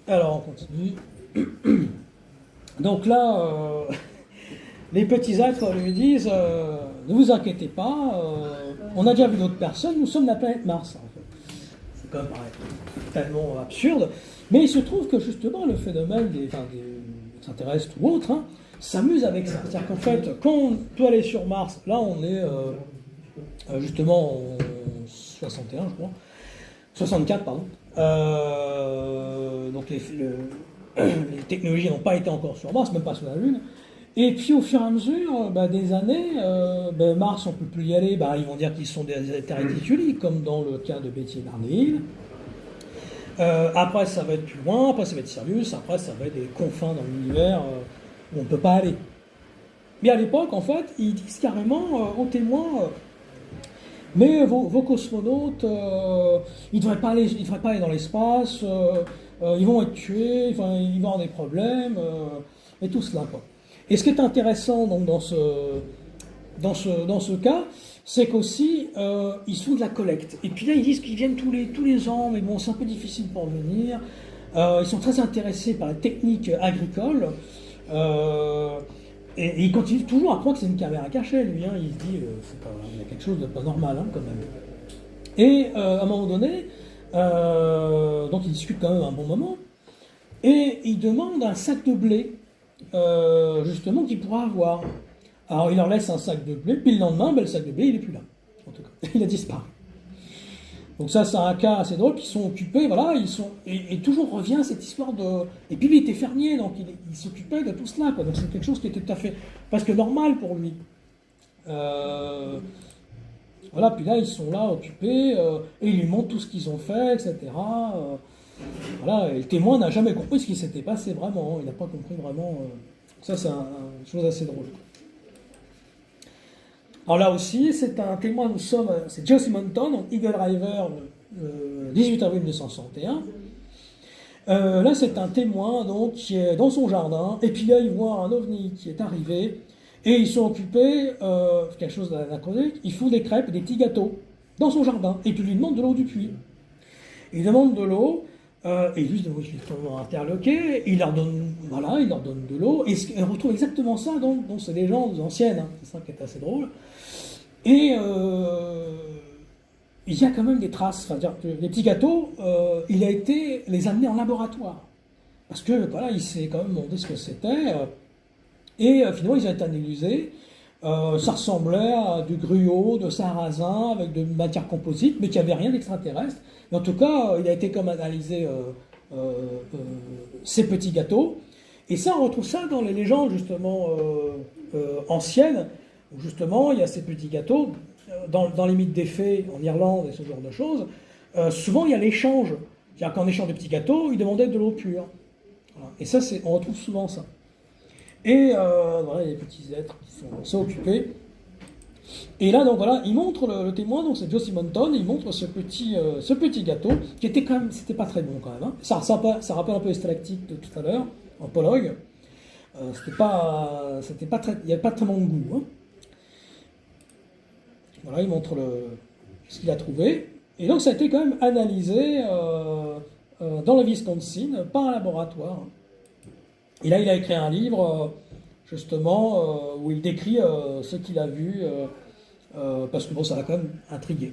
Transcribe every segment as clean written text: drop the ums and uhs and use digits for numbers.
Alors, on continue. Donc là, les petits êtres lui disent ne vous inquiétez pas, on a déjà vu d'autres personnes, nous sommes la planète Mars. En fait. C'est quand même tellement absurde. Mais il se trouve que justement, le phénomène des extraterrestres ou autres s'amuse avec ça. C'est-à-dire qu'en fait, quand on peut aller sur Mars, là on est justement en 61, je crois. 64, pardon. Donc les technologies n'ont pas été encore sur Mars, même pas sur la Lune. Et puis au fur et à mesure des années, Mars, on ne peut plus y aller, ils vont dire qu'ils sont des terres réticuliques, comme dans le cas de Betty Barneville. Après, ça va être plus loin, après, ça va être Sirius, après, ça va être des confins dans l'univers où on ne peut pas aller. Mais à l'époque, en fait, ils disent carrément aux témoins mais vos cosmonautes, ils ne devraient pas aller dans l'espace, ils vont être tués, ils vont avoir des problèmes, et tout cela, quoi. Et ce qui est intéressant donc, dans ce cas, c'est qu'aussi, ils se font de la collecte. Et puis là, ils disent qu'ils viennent tous les ans, mais bon, c'est un peu difficile pour venir. Ils sont très intéressés par la technique agricole. Et il continue toujours à croire que c'est une caméra cachée, lui. Il se dit, il y a quelque chose de pas normal, quand même. Et à un moment donné, donc ils discutent quand même un bon moment, et il demande un sac de blé, justement, qu'il pourra avoir. Alors il leur laisse un sac de blé, puis le lendemain, le sac de blé, il n'est plus là. En tout cas, il a disparu. Donc ça, c'est un cas assez drôle, qu'ils sont occupés, voilà, et toujours revient cette histoire de... Et puis lui, il était fermier, donc il s'occupait de tout cela, quoi. Donc c'est quelque chose qui était tout à fait presque normal pour lui. Voilà, puis là, ils sont là, occupés, et ils lui montrent tout ce qu'ils ont fait, etc. Voilà, et le témoin n'a jamais compris ce qui s'était passé vraiment, il n'a pas compris vraiment... Ça, c'est une chose assez drôle. Alors là aussi, c'est un témoin, c'est Joe Simonton, donc Eagle River, le 18 avril 1961. Là, c'est un témoin donc, qui est dans son jardin, et puis là, il voit un ovni qui est arrivé, et ils sont occupés, quelque chose d'anachronique, ils font des crêpes, des petits gâteaux, dans son jardin, et puis il lui demande de l'eau du puits. Il demande de l'eau, et lui, il est interloqué, il leur donne de l'eau, et on retrouve exactement ça dans ces légendes anciennes, c'est ça qui est assez drôle. Et il y a quand même des traces, c'est-à-dire que les petits gâteaux, il a été les amener en laboratoire. Parce que voilà, il s'est quand même demandé ce que c'était. Et finalement, ils ont été analysés. Ça ressemblait à du gruau, de sarrasin, avec de matière composite, mais qui n'avait rien d'extraterrestre. Mais en tout cas, il a été comme analysé ces petits gâteaux. Et ça, on retrouve ça dans les légendes, justement, anciennes, où justement, il y a ces petits gâteaux. Dans les mythes des fées en Irlande et ce genre de choses, souvent, il y a l'échange. C'est-à-dire qu'en échange de petits gâteaux, ils demandaient de l'eau pure. Voilà. Et ça, on retrouve souvent ça. Et voilà, il y a des petits êtres qui sont occupés. Et là, donc voilà, il montre le témoin, donc c'est Joe Simonton, il montre ce petit gâteau, qui était quand même, c'était pas très bon quand même. Ça rappelle un peu les stalactites de tout à l'heure, en Pologne. C'était pas très, il n'y avait pas très bon goût. Voilà, il montre ce qu'il a trouvé. Et donc ça a été quand même analysé dans le Wisconsin par un laboratoire. Et là, il a écrit un livre, justement, où il décrit ce qu'il a vu, parce que bon, ça l'a quand même intrigué.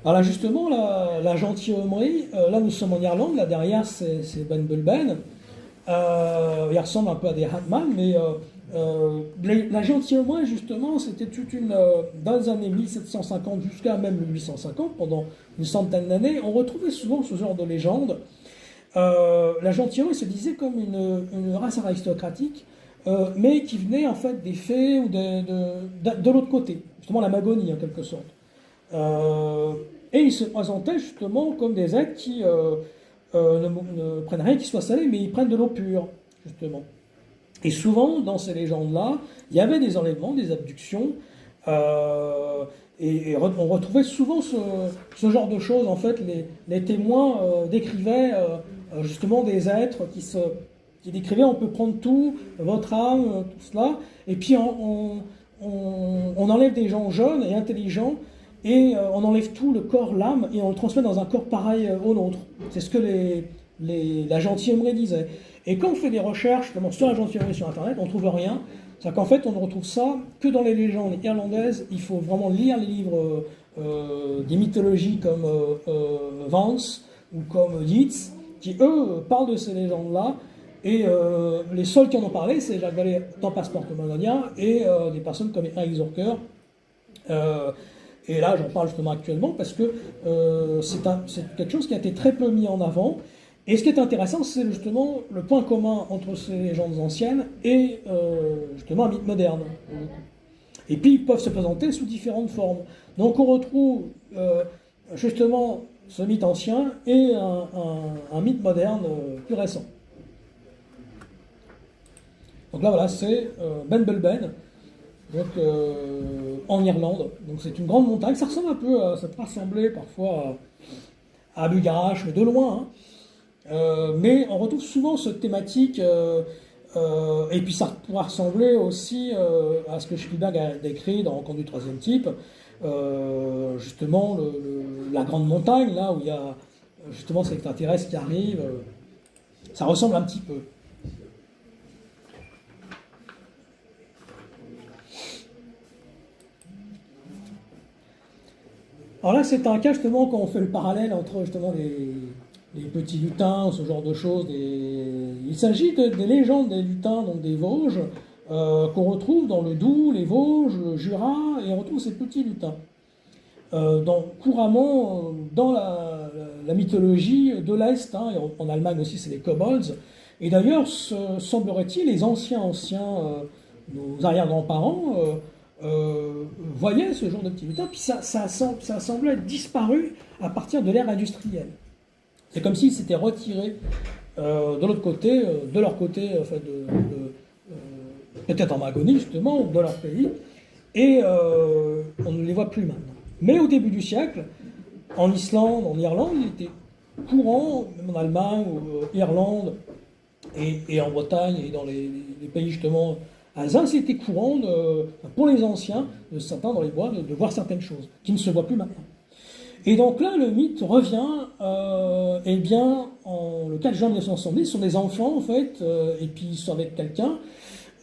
Alors là, justement, la gentilhommerie, là nous sommes en Irlande, là derrière c'est Ben Bulben. Il ressemble un peu à des Hatman, mais la gentilhommerie, justement, c'était dans les années 1750 jusqu'à même 1850, pendant une centaine d'années, on retrouvait souvent ce genre de légende. La gentilhommerie se disait comme une race aristocratique, mais qui venait en fait des fées ou de l'autre côté, justement la Magonie en quelque sorte. Et ils se présentaient justement comme des êtres qui ne prennent rien qui soit salé, mais ils prennent de l'eau pure, justement. Et souvent, dans ces légendes-là, il y avait des enlèvements, des abductions, et on retrouvait souvent ce genre de choses. En fait, les témoins décrivaient justement des êtres qui décrivaient on peut prendre tout, votre âme, tout cela, et puis on enlève des gens jeunes et intelligents, et on enlève tout, le corps, l'âme, et on le transmet dans un corps pareil au nôtre. C'est ce que la gentilhommerie disait. Et quand on fait des recherches justement, sur la gentilhommerie sur Internet, on ne trouve rien. C'est-à-dire qu'en fait, on ne retrouve ça que dans les légendes irlandaises. Il faut vraiment lire les livres des mythologies comme Vance ou comme Yeats, qui eux parlent de ces légendes-là. Et les seuls qui en ont parlé, c'est Jacques Vallée dans Passeport Commandonien et des personnes comme Eric Zurker. Et là, j'en parle justement actuellement parce que c'est quelque chose qui a été très peu mis en avant. Et ce qui est intéressant, c'est justement le point commun entre ces légendes anciennes et justement un mythe moderne. Et puis, ils peuvent se présenter sous différentes formes. Donc, on retrouve justement ce mythe ancien et un mythe moderne plus récent. Donc là, voilà, c'est Ben Bulben, donc, en Irlande. Donc c'est une grande montagne. Ça ressemble un peu, ça peut ressembler parfois à Bugarach, mais de loin. Hein. Mais on retrouve souvent cette thématique, et puis ça pourra ressembler aussi à ce que Spielberg a décrit dans Rencontre du troisième type, justement la grande montagne, là où il y a justement cet extraterrestre qui arrive. Ça ressemble un petit peu. Alors là, c'est un cas justement quand on fait le parallèle entre justement les petits lutins, ce genre de choses. Il s'agit des légendes des lutins, donc des Vosges, qu'on retrouve dans le Doubs, les Vosges, le Jura, et on retrouve ces petits lutins. Couramment dans la mythologie de l'Est, hein, et en Allemagne aussi c'est les kobolds. Et d'ailleurs, semblerait-il, les anciens, nos arrière-grands-parents, voyaient ce genre de petits lutins, puis ça semblait être disparu à partir de l'ère industrielle. C'est comme s'ils s'étaient retirés de l'autre côté, de leur côté, enfin peut-être en Magonie justement, de leur pays, et on ne les voit plus maintenant. Mais au début du siècle, en Islande, en Irlande, il était courant, même en Allemagne, ou Irlande, et en Bretagne, et dans les pays justement Alsace, c'était courant pour les anciens, de certains dans les bois, de voir certaines choses qui ne se voient plus maintenant. Et donc là, le mythe revient, eh bien, le 4 juin 1970, ce sont des enfants en fait, et puis ils sont avec quelqu'un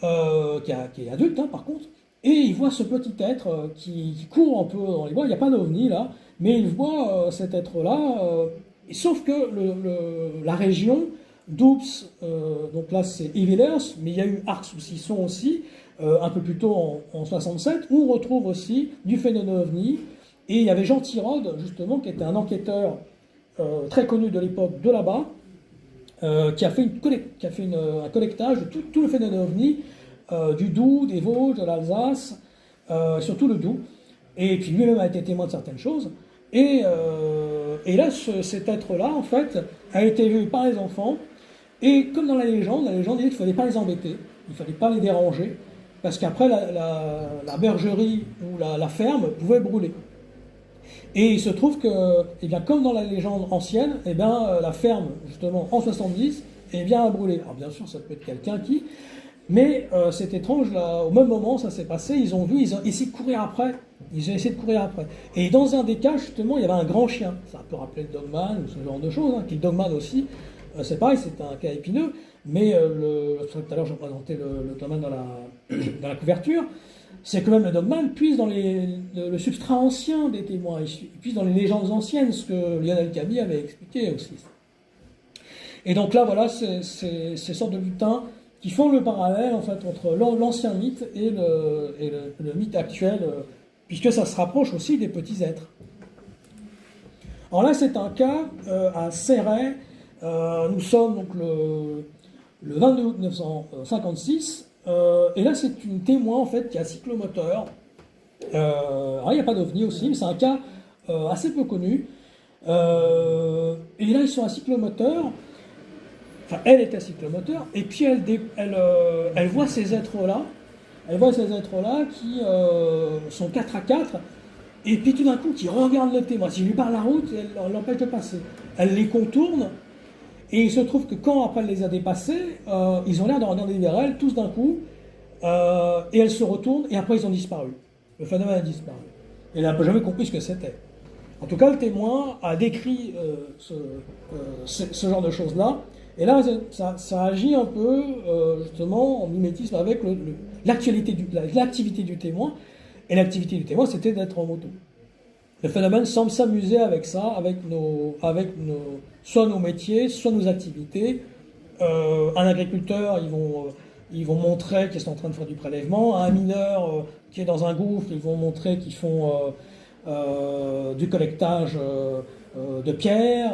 qui est adulte par contre, et ils voient ce petit être qui court un peu dans les bois, il n'y a pas d'ovni là, mais ils voient cet être-là, sauf que la région Doubs, donc là c'est Yvelines, mais il y a eu Ars-sous-Sisson aussi, un peu plus tôt en 67, où on retrouve aussi du phénomène ovni, et il y avait Jean Tirode, justement, qui était un enquêteur très connu de l'époque de là-bas, qui a fait un collectage de tout le phénomène ovni, du Doubs, des Vosges, de l'Alsace, surtout le Doubs, et puis lui-même a été témoin de certaines choses, et là, cet être-là, en fait, a été vu par les enfants. Et comme dans la légende disait qu'il ne fallait pas les embêter, il ne fallait pas les déranger, parce qu'après la bergerie ou la ferme pouvait brûler. Et il se trouve que, eh bien, comme dans la légende ancienne, eh bien, la ferme, justement, en 70, eh bien, a brûlé. Alors bien sûr, ça peut être quelqu'un qui... Mais c'est étrange, là, au même moment, ça s'est passé, ils ont essayé de courir après. Ils ont essayé de courir après. Et dans un des cas, justement, il y avait un grand chien. Ça peut rappeler le Dogman ou ce genre de choses, hein, qui le Dogman aussi. C'est pareil, c'est un cas épineux, mais tout à l'heure, je présentais le Dogman dans la couverture. C'est que même le Dogman puise dans le substrat ancien des témoins, il puise dans les légendes anciennes, ce que Lionel Cabi avait expliqué aussi. Et donc là, voilà, c'est ces sortes de lutins qui font le parallèle en fait entre l'ancien mythe et le mythe actuel, puisque ça se rapproche aussi des petits êtres. Alors là, c'est un cas à Céret. Nous sommes donc le 22 août 1956, et là c'est une témoin en fait qui a cyclomoteur. Alors il n'y a pas d'ovni aussi, mais c'est un cas assez peu connu. Et là ils sont à cyclomoteur. Enfin, elle est à cyclomoteur, et puis elle voit ces êtres-là. Elle voit ces êtres-là qui sont 4 à 4, et puis tout d'un coup qui regardent le témoin. Si je lui parle la route, elle l'empêche de passer. Elle les contourne. Et il se trouve que quand après elle les a dépassés, ils ont l'air de regarder vers elle, tous d'un coup, et elles se retournent, et après ils ont disparu. Le phénomène a disparu. Et il n'a jamais compris ce que c'était. En tout cas, le témoin a décrit ce genre de choses-là. Et là, ça agit un peu, justement, en mimétisme avec l'activité du témoin. Et l'activité du témoin, c'était d'être en moto. Le phénomène semble s'amuser avec ça, avec soit nos métiers, soit nos activités. Un agriculteur, ils vont montrer qu'ils sont en train de faire du prélèvement. Un mineur qui est dans un gouffre, ils vont montrer qu'ils font du collectage de pierres.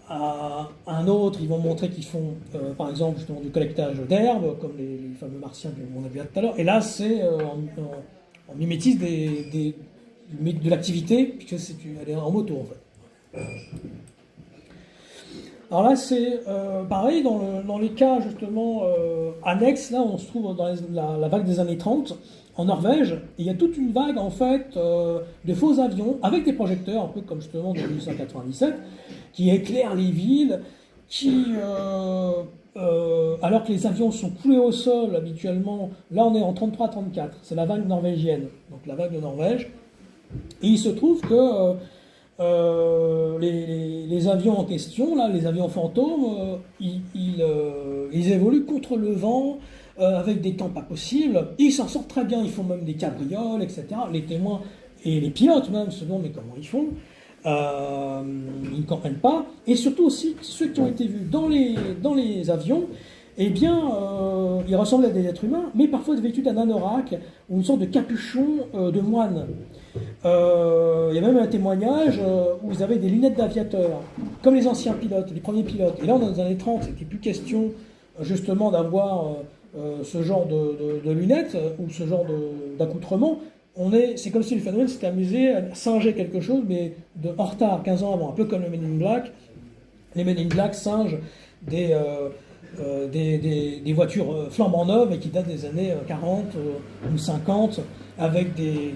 Un autre, ils vont montrer qu'ils font, par exemple, justement, du collectage d'herbes, comme les fameux martiens qu'on a vu tout à l'heure. Et là, c'est en mimétisme de l'activité, puisque elle est en moto, en fait. Alors là, c'est pareil, dans les cas, justement, annexes, là, on se trouve dans la vague des années 30, en Norvège, et il y a toute une vague, en fait, de faux avions, avec des projecteurs, un peu comme, justement, dans 1897, qui éclairent les villes, alors que les avions sont coulés au sol, habituellement, là, on est en 33-34, c'est la vague norvégienne, donc la vague de Norvège, et il se trouve que les avions en question, là, les avions fantômes, ils évoluent contre le vent, avec des temps pas possibles. Ils s'en sortent très bien, ils font même des cabrioles, etc. Les témoins et les pilotes même se demandent mais comment ils font. Ils ne comprennent pas. Et surtout aussi, ceux qui ont été vus dans les avions, eh bien, ils ressemblent à des êtres humains, mais parfois vêtus d'un anorak ou une sorte de capuchon de moine. Il y a même un témoignage où vous avez des lunettes d'aviateur, comme les anciens pilotes, les premiers pilotes. Et là, dans les années 30, c'était plus question justement d'avoir ce genre de lunettes ou ce genre d'accoutrement. C'est comme si le phénomène s'était amusé à singer quelque chose, mais en retard, 15 ans avant, un peu comme le Men in Black. Les Men in Black singent des voitures flambant neuves et qui datent des années 40 ou 50, avec des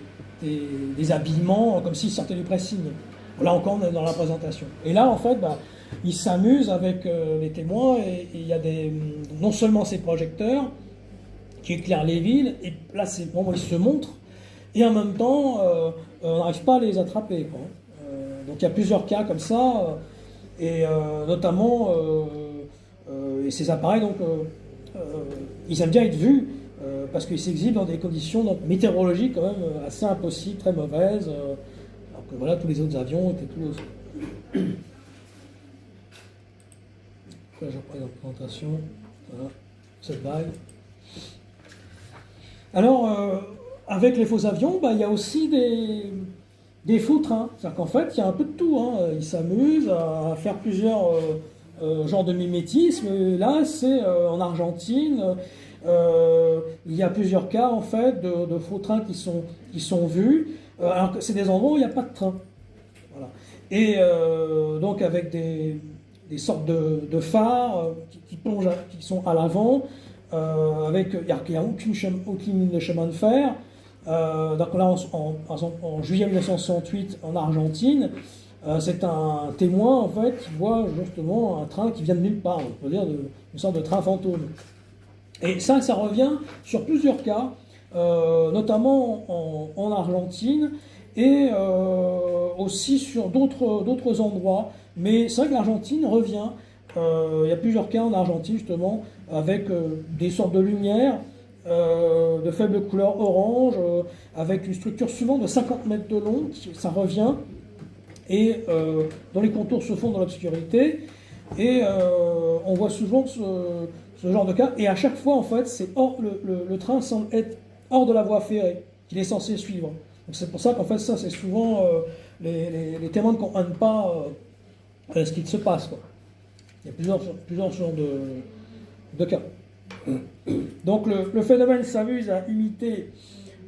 habillements comme s'ils sortaient du pressing. Là encore, on est dans la présentation. Et là, en fait, ils s'amusent avec les témoins et il y a non seulement ces projecteurs qui éclairent les villes, et là, c'est bon, ils se montrent, et en même temps, on n'arrive pas à les attraper, quoi. Donc il y a plusieurs cas comme ça, et notamment, et ces appareils, donc, ils aiment bien être vus, parce qu'ils s'exhibent dans des conditions météorologiques quand même assez impossibles, très mauvaises, alors que voilà, tous les autres avions étaient tous... Là, je reprends la présentation, voilà, cette vague. Alors, avec les faux avions, il y a aussi des faux trains. C'est-à-dire qu'en fait, il y a un peu de tout, hein. Ils s'amusent à faire plusieurs genres de mimétisme. Là, c'est en Argentine. Il y a plusieurs cas, en fait, de faux trains qui sont vus. Alors que c'est des endroits où il n'y a pas de train. Voilà. Et donc, avec des sortes de phares qui plongent, qui sont à l'avant, avec il n'y a aucun chemin de fer. Donc là, en juillet 1968, en Argentine, c'est un témoin en fait qui voit justement un train qui vient de nulle part, on peut dire une sorte de train fantôme. Et ça revient sur plusieurs cas, notamment en Argentine et aussi sur d'autres endroits. Mais c'est vrai que l'Argentine revient. Il y a plusieurs cas en Argentine justement avec des sortes de lumières de faible couleur orange, avec une structure souvent de 50 mètres de long, ça revient, et dont les contours se font dans l'obscurité. Et on voit souvent ce genre de cas. Et à chaque fois, en fait, le train semble être hors de la voie ferrée qu'il est censé suivre. Donc c'est pour ça qu'en fait, ça, c'est souvent les témoins ne comprennent pas ce qu'il se passe, quoi. Il y a plusieurs genres de cas. Donc le phénomène s'amuse à imiter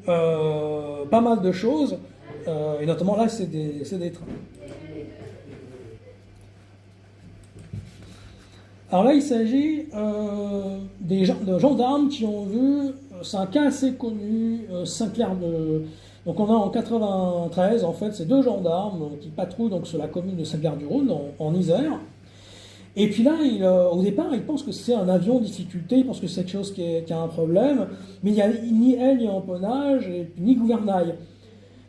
pas mal de choses, et notamment là, c'est des trains. Alors là, il s'agit de gendarmes qui ont vu, c'est un cas assez connu, Saint-Clair donc on a en 93, en fait, c'est deux gendarmes qui patrouillent donc, sur la commune de Saint-Clair-du-Rhône, en Isère. Et puis là, au départ, ils pensent que c'est un avion en difficulté, ils pensent que c'est quelque chose qui a un problème, mais il n'y a ni aile, ni empennage, ni gouvernail.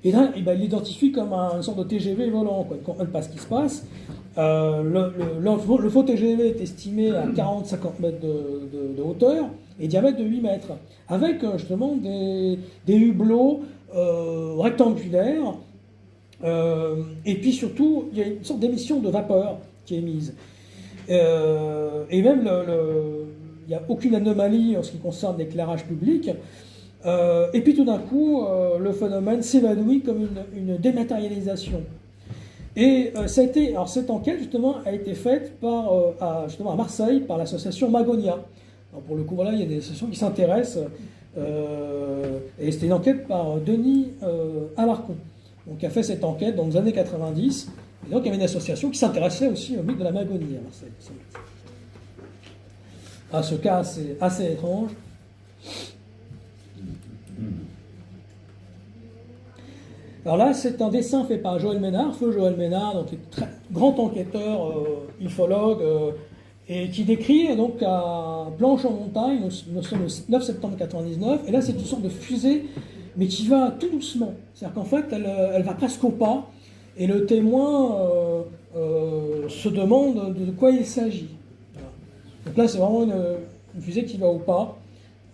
Et là, eh ben, il l'identifie comme une sorte de TGV volant, quoi. Il comprend pas ce qui se passe. Le faux TGV est estimé à 40-50 mètres de hauteur et diamètre de 8 mètres, avec justement des hublots rectangulaires. Et puis surtout, il y a une sorte d'émission de vapeur qui est émise. Et même, il n'y a aucune anomalie en ce qui concerne l'éclairage public. Et puis tout d'un coup, le phénomène s'évanouit comme une dématérialisation. Et alors cette enquête justement a été faite justement à Marseille par l'association Magonia. Alors pour le coup, voilà, il y a des associations qui s'intéressent. Et c'était une enquête par Denis Alarcon, donc qui a fait cette enquête dans les années 90. Et donc il y avait une association qui s'intéressait aussi au mythe de la Magonie à Marseille. Ah, ce cas assez étrange. Alors là, c'est un dessin fait par Joël Ménard, feu Joël Ménard, donc très grand enquêteur, ufologue, et qui décrit donc à Planche en montagne, nous sommes le 9 septembre 99, et là c'est une sorte de fusée, mais qui va tout doucement. C'est-à-dire qu'en fait, elle va presque au pas, et le témoin se demande de quoi il s'agit. Voilà. Donc là, c'est vraiment une fusée qui va au pas,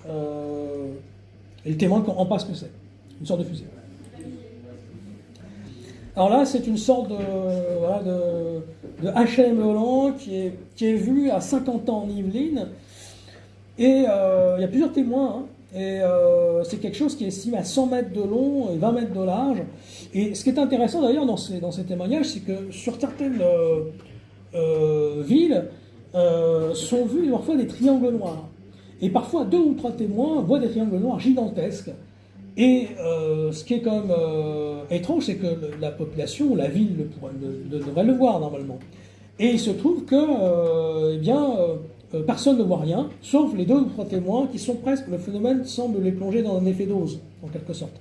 et le témoin comprend pas ce que c'est. Une sorte de fusée. Alors là, c'est une sorte de HLM volant qui est vu à 50 ans en Yvelines. Et il y a plusieurs témoins. Hein, et c'est quelque chose qui est estimé à 100 mètres de long et 20 mètres de large. Et ce qui est intéressant d'ailleurs dans ces témoignages, c'est que sur certaines villes sont vus parfois des triangles noirs. Et parfois 2 ou 3 témoins voient des triangles noirs gigantesques. Et ce qui est quand même étrange, c'est que la population ou la ville devrait le voir normalement. Et il se trouve que personne ne voit rien, sauf les 2 ou 3 témoins qui sont presque, le phénomène semble les plonger dans un effet dose, en quelque sorte.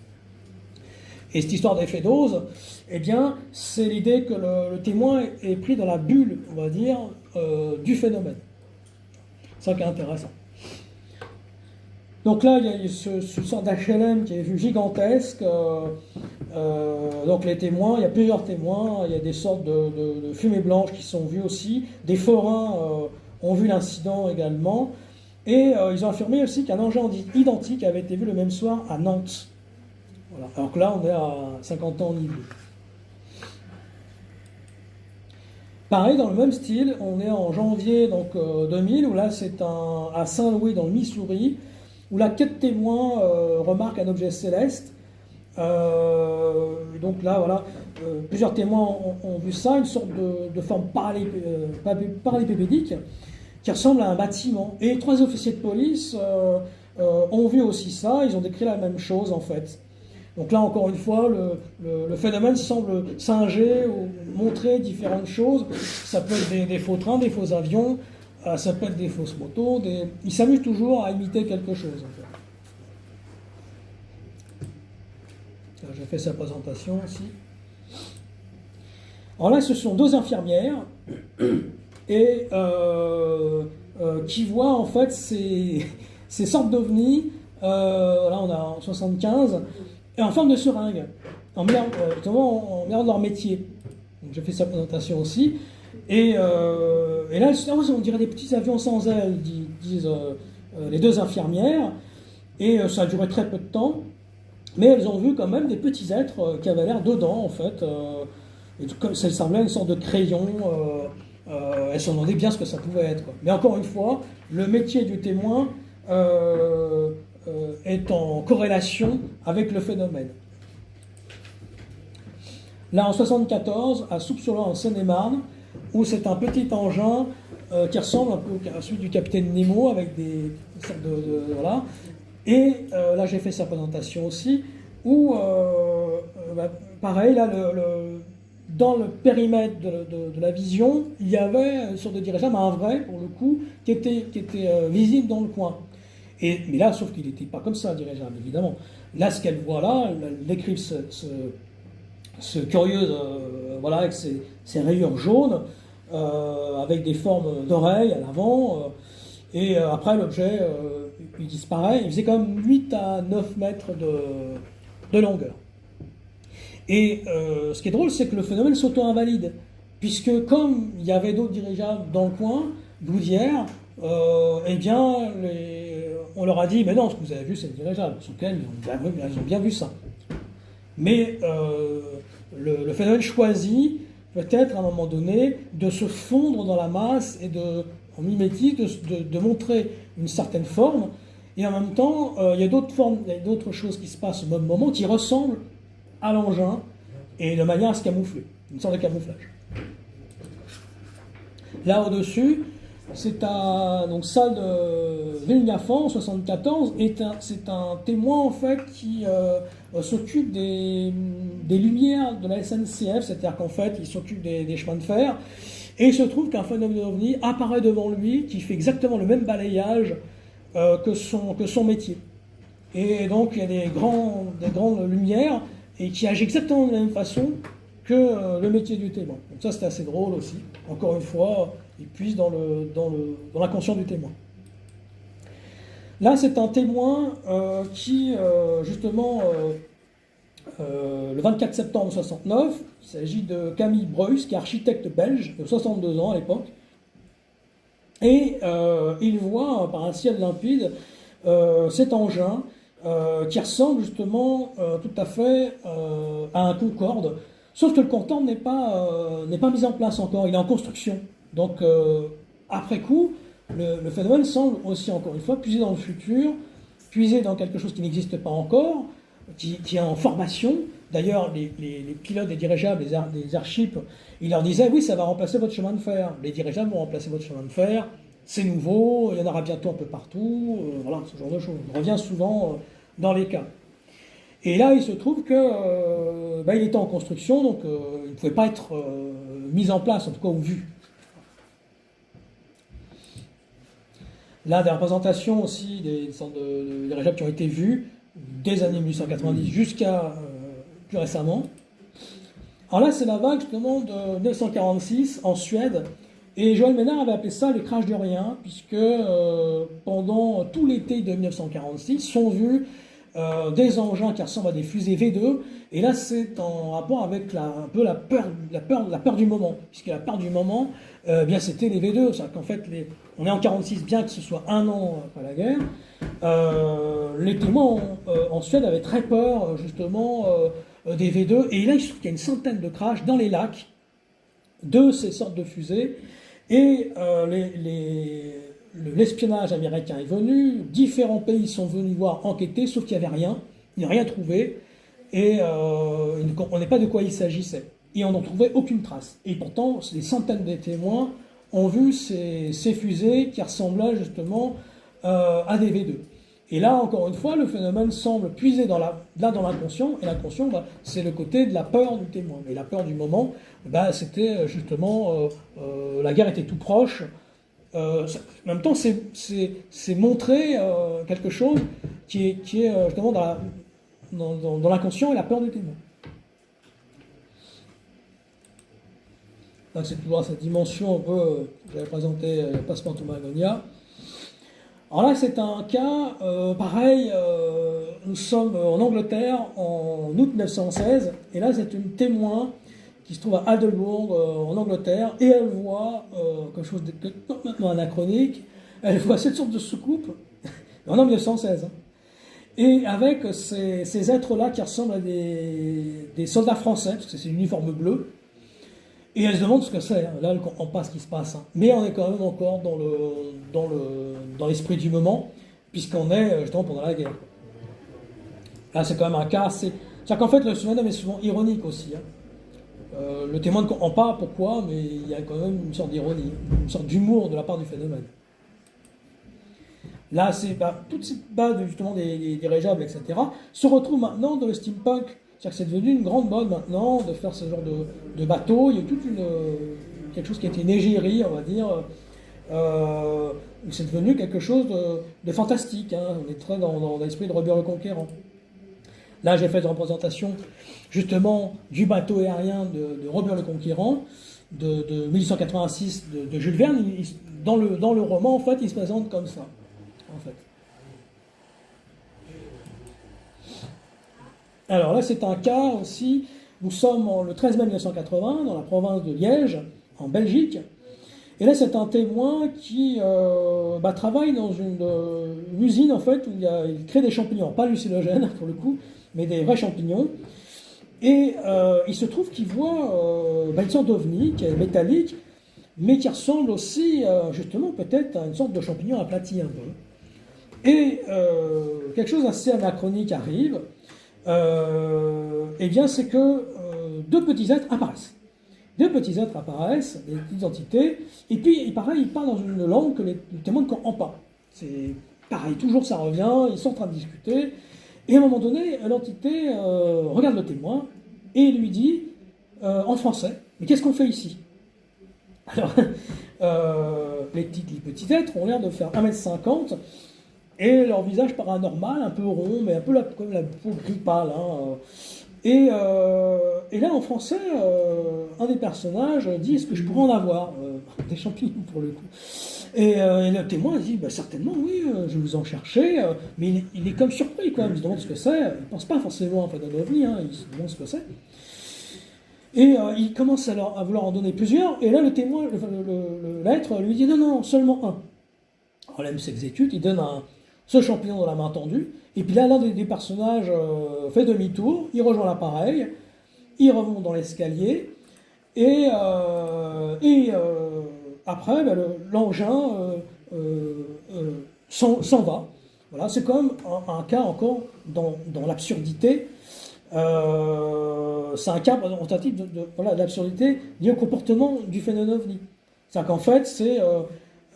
Et cette histoire d'effet dose, eh bien, c'est l'idée que le témoin est pris dans la bulle, on va dire, du phénomène. C'est ça qui est intéressant. Donc là, il y a ce sorte d'HLM qui est vu gigantesque. Donc les témoins, il y a plusieurs témoins, il y a des sortes de fumées blanches qui sont vues aussi. Des forains ont vu l'incident également. Et ils ont affirmé aussi qu'un engin identique avait été vu le même soir à Nantes. Voilà. Alors que là, on est à 50 ans en Yvelines. Pareil, dans le même style, on est en janvier 2000, où là c'est à Saint-Louis dans le Missouri, où là 4 témoins remarquent un objet céleste. Donc là, voilà, plusieurs témoins ont vu ça, une sorte de forme parallépipédique qui ressemble à un bâtiment. Et 3 officiers de police ont vu aussi ça, ils ont décrit la même chose en fait. Donc là, encore une fois, le phénomène semble singer ou montrer différentes choses. Ça peut être des faux trains, des faux avions, ça peut être des fausses motos. Ils s'amusent toujours à imiter quelque chose. En fait. J'ai fait sa présentation aussi. Alors là, ce sont 2 infirmières et qui voient en fait ces sortes d'ovnis. Là, on a en 75. Et en forme de seringue, justement en regard de leur métier. Donc j'ai fait sa présentation aussi. Et là, on dirait des petits avions sans ailes, disent les 2 infirmières. Et ça a duré très peu de temps. Mais elles ont vu quand même des petits êtres qui avaient l'air dedans, en fait. Et comme ça semblait une sorte de crayon. Elles se demandaient bien ce que ça pouvait être. Quoi. Mais encore une fois, le métier du témoin est en corrélation avec le phénomène. Là, en 1974, à Soupe-sur-Loire, en Seine-et-Marne, où c'est un petit engin qui ressemble un peu à celui du capitaine Nemo, avec des sortes voilà. Et là, j'ai fait sa présentation aussi, où, pareil, là, dans le périmètre de la vision, il y avait une sorte de dirigeable, un vrai, pour le coup, qui était visible dans le coin. Mais là, sauf qu'il n'était pas comme ça, dirigeable, évidemment. Là, ce qu'elle voit là, elle décrit ce curieux, voilà, avec ses rayures jaunes, avec des formes d'oreilles à l'avant, et après, l'objet, il disparaît. Il faisait quand même 8 à 9 mètres de longueur. Et ce qui est drôle, c'est que le phénomène s'auto-invalide, puisque comme il y avait d'autres dirigeables dans le coin, d'Oudière, eh bien, on leur a dit, mais non, ce que vous avez vu, c'est le dirigeable. Sauf qu'elles, ils ont bien vu ça. Mais le phénomène choisit peut-être à un moment donné de se fondre dans la masse et en mimétique de montrer une certaine forme. Et en même temps, il y a d'autres formes, il y a d'autres choses qui se passent au même moment qui ressemblent à l'engin et de manière à se camoufler, une sorte de camouflage. Là au-dessus, c'est donc salle de Villenafan en 74, c'est un témoin en fait qui s'occupe des lumières de la SNCF, c'est-à-dire qu'en fait il s'occupe des chemins de fer, et il se trouve qu'un phénomène ovni apparaît devant lui qui fait exactement le même balayage que son métier. Et donc il y a des grandes lumières et qui agit exactement de la même façon que le métier du témoin. Donc ça c'est assez drôle aussi. Encore une fois, il puise dans l'inconscient du témoin. Là c'est un témoin qui justement le 24 septembre 69, il s'agit de Camille Breuss, qui est architecte belge de 62 ans à l'époque. Et il voit par un ciel limpide cet engin qui ressemble justement tout à fait à un Concorde, sauf que le Concorde n'est pas mis en place encore, il est en construction. Donc après coup, le phénomène semble aussi encore une fois puiser dans le futur, puiser dans quelque chose qui n'existe pas encore, qui est en formation. D'ailleurs, les pilotes des dirigeables, des airships, ils leur disaient oui, ça va remplacer votre chemin de fer. Les dirigeables vont remplacer votre chemin de fer. C'est nouveau, il y en aura bientôt un peu partout, voilà, ce genre de choses. On revient souvent dans les cas. Et là, il se trouve que il était en construction, donc il ne pouvait pas être mis en place, en tout cas ou vu. Là, des représentations aussi des sortes de dirigeables qui ont été vus des années 1890 jusqu'à plus récemment. Alors là, c'est la vague justement de 1946 en Suède. Et Joël Ménard avait appelé ça les crashs de rien, puisque pendant tout l'été de 1946 sont vus des engins qui ressemblent à des fusées V2, et là c'est en rapport avec un peu la peur du moment, puisque la peur du moment, bien c'était les V2, c'est-à-dire qu'en fait on est en 46, bien que ce soit un an après la guerre, les témoins en Suède avaient très peur justement des V2, et là il se trouve qu'il y a une centaine de crashs dans les lacs de ces sortes de fusées. Et l'espionnage américain est venu, différents pays sont venus voir enquêter, sauf qu'il n'y avait rien, ils n'ont rien trouvé, et on ne comprenait pas de quoi il s'agissait. Et on n'en trouvait aucune trace. Et pourtant, des centaines de témoins ont vu ces fusées qui ressemblaient justement à des V2. Et là, encore une fois, le phénomène semble puiser dans l'inconscient, et l'inconscient, c'est le côté de la peur du témoin. Et la peur du moment, c'était justement, la guerre était tout proche. En même temps, c'est montrer quelque chose qui est justement dans l'inconscient et la peur du témoin. Donc c'est toujours cette dimension un peu que j'avais présenté Passepartout Magonia. Alors là, c'est un cas pareil. Nous sommes en Angleterre en août 1916, et là, c'est une témoin qui se trouve à Adelbourg, en Angleterre, et elle voit quelque chose de complètement anachronique. Elle voit cette sorte de soucoupe, en 1916, hein, et avec ces êtres-là qui ressemblent à des soldats français, parce que c'est une uniforme bleue. Et elle se demande ce que c'est. Là, elle ne comprend pas ce qui se passe. Hein. Mais on est quand même encore dans l'esprit du moment, puisqu'on est justement pendant la guerre. Là, c'est quand même un cas. C'est-à-dire qu'en fait, le phénomène est souvent ironique aussi. Hein. Le témoin ne comprend pas pourquoi, mais il y a quand même une sorte d'ironie, une sorte d'humour de la part du phénomène. Là, toutes ces bases justement des dirigeables, etc., se retrouvent maintenant dans le steampunk. C'est-à-dire que c'est devenu une grande mode maintenant de faire ce genre de bateau. Il y a quelque chose qui a été une égérie, on va dire. C'est devenu quelque chose de fantastique. Hein. On est très dans l'esprit de Robert le Conquérant. Là, j'ai fait une représentation justement du bateau aérien de Robert le Conquérant de 1886 de Jules Verne. Dans le roman, en fait, il se présente comme ça. En fait. Alors là, c'est un cas aussi Nous sommes le 13 mai 1980 dans la province de Liège, en Belgique. Et là, c'est un témoin qui travaille dans une usine en fait où il crée des champignons, pas hallucinogènes pour le coup, mais des vrais champignons. Et il se trouve qu'il voit une sorte d'ovni qui est métallique, mais qui ressemble aussi justement peut-être à une sorte de champignon aplati un peu. Et quelque chose d'assez anachronique arrive. Eh bien, c'est que deux petits êtres apparaissent. Deux petits êtres apparaissent, des petites entités, et puis, pareil, ils parlent dans une langue que les témoins ne comprennent pas. C'est pareil, toujours ça revient, ils sont en train de discuter, et à un moment donné, l'entité regarde le témoin et lui dit, en français, mais qu'est-ce qu'on fait ici? Alors, les petits êtres ont l'air de faire 1m50, et leur visage paranormal, un peu rond, mais un peu comme la peau gris pâle. Hein. Et là, en français, un des personnages dit: est-ce que je pourrais en avoir des champignons pour le coup? Et le témoin dit: certainement, oui, je vais vous en chercher. Mais il est comme surpris, quoi. Il se demande ce que c'est. Il ne pense pas forcément en fait, à un ovni, hein. Il se demande ce que c'est. Et il commence à vouloir en donner plusieurs. Et là, le témoin, l'être, lui dit: non, non, seulement un. Alors l'homme s'exécute, il donne ce champignon dans la main tendue. Et puis là, l'un des personnages fait demi-tour, il rejoint l'appareil, il remonte dans l'escalier, et après, l'engin s'en va. Voilà, c'est quand même un cas encore dans l'absurdité. C'est un cas représentatif de l'absurdité liée au comportement du phénomène ovni. C'est-à-dire qu'en fait,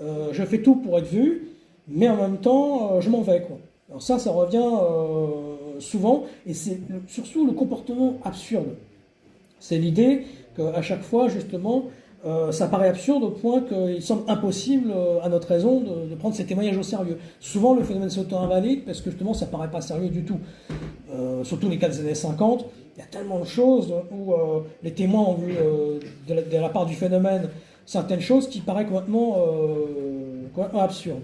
je fais tout pour être vu, mais en même temps, je m'en vais, quoi. Alors ça revient souvent, et c'est surtout le comportement absurde. C'est l'idée qu'à chaque fois, justement, ça paraît absurde au point qu'il semble impossible à notre raison de prendre ces témoignages au sérieux. Souvent, le phénomène s'auto-invalide parce que justement, ça ne paraît pas sérieux du tout. Surtout les cas des années 50, il y a tellement de choses où les témoins ont vu de la part du phénomène certaines choses qui paraissent complètement absurdes.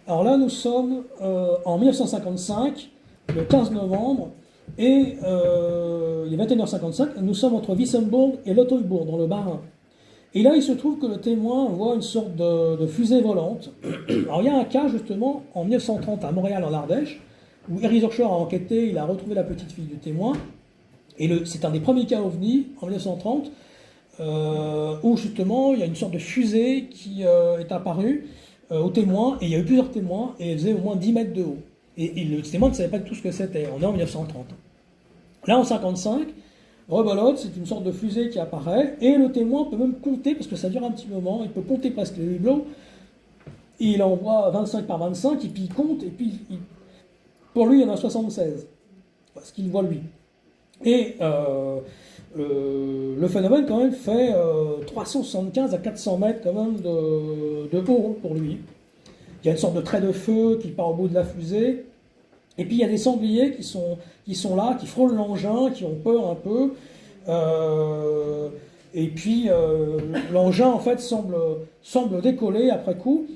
Alors là, nous sommes en 1955, le 15 novembre, et il est 21h55, nous sommes entre Wissembourg et Lottoibourg, dans le Bas-Rhin. Et là, il se trouve que le témoin voit une sorte de fusée volante. Alors il y a un cas, justement, en 1930 à Montréal, en Ardèche, où Harry Zorcher a enquêté, il a retrouvé la petite fille du témoin, et c'est un des premiers cas OVNI, en 1930, où justement, il y a une sorte de fusée qui est apparue, aux témoins, et il y a eu plusieurs témoins, et elle faisait au moins 10 mètres de haut. Et le témoin ne savait pas du tout ce que c'était, on est en 1930. Là, en 55, rebelote, c'est une sorte de fusée qui apparaît, et le témoin peut même compter, parce que ça dure un petit moment, il peut compter presque les hublots, et il envoie 25 par 25, et puis il compte, et puis pour lui, il y en a 76, ce qu'il voit lui. Et le phénomène quand même fait 375 à 400 mètres quand même de haut pour lui. Il y a une sorte de trait de feu qui part au bout de la fusée. Et puis il y a des sangliers qui sont là, qui frôlent l'engin, qui ont peur un peu. Et puis l'engin en fait semble décoller après coup.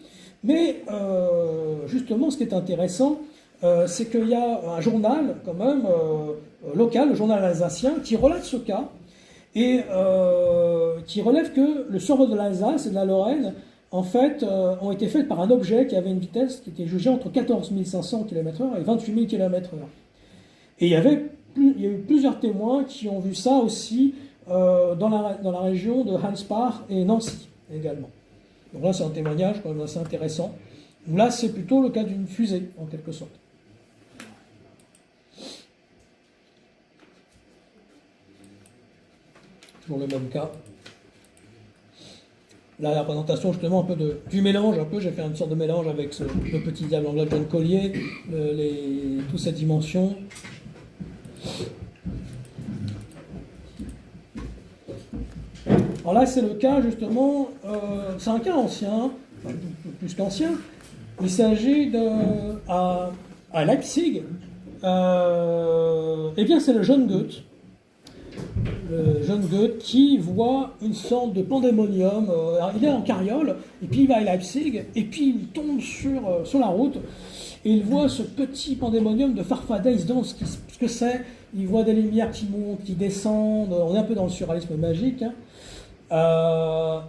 Mais justement ce qui est intéressant, c'est qu'il y a un journal quand même local, le journal alsacien, qui relate ce cas et qui relève que le survol de l'Alsace et de la Lorraine en fait ont été faits par un objet qui avait une vitesse qui était jugée entre 14 500 km/h et 28 000 km/h. Et il y a eu plusieurs témoins qui ont vu ça aussi dans la région de Hanspach et Nancy également. Donc là c'est un témoignage quand même assez intéressant. Là c'est plutôt le cas d'une fusée en quelque sorte. Toujours le même cas. Là, la représentation justement un peu du mélange, j'ai fait une sorte de mélange avec le petit diable en John Collier, toutes ces dimensions. Alors là, c'est le cas justement, c'est un cas ancien, enfin, plus qu'ancien. Il s'agit à Leipzig, eh bien c'est le jeune Goethe. le jeune Goethe, qui voit une sorte de pandémonium. Alors, il est en carriole, et puis il va à Leipzig, et puis il tombe sur la route, et il voit ce petit pandémonium de Farfadet. Il se demande ce que c'est. Il voit des lumières qui montent, qui descendent. On est un peu dans le surréalisme magique. Hein.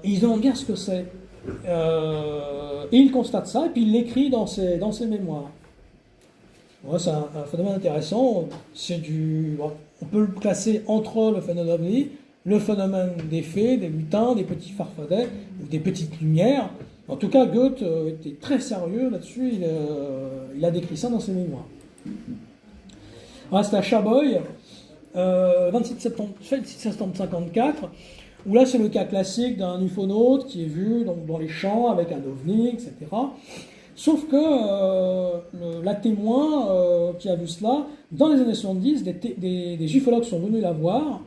Et il se demande bien ce que c'est. Et il constate ça, et puis il l'écrit dans ses mémoires. Ouais, c'est un phénomène intéressant. On peut le classer entre le phénomène ovni, le phénomène des fées, des lutins, des petits farfadets, ou des petites lumières. En tout cas, Goethe était très sérieux là-dessus. Il a décrit ça dans ses mémoires. C'est à Chaboy, 26 septembre 1954, où là c'est le cas classique d'un ufonaute qui est vu donc, dans les champs avec un ovni, etc. Sauf que la témoin qui a vu cela, dans les années 70, des ufologues sont venus la voir,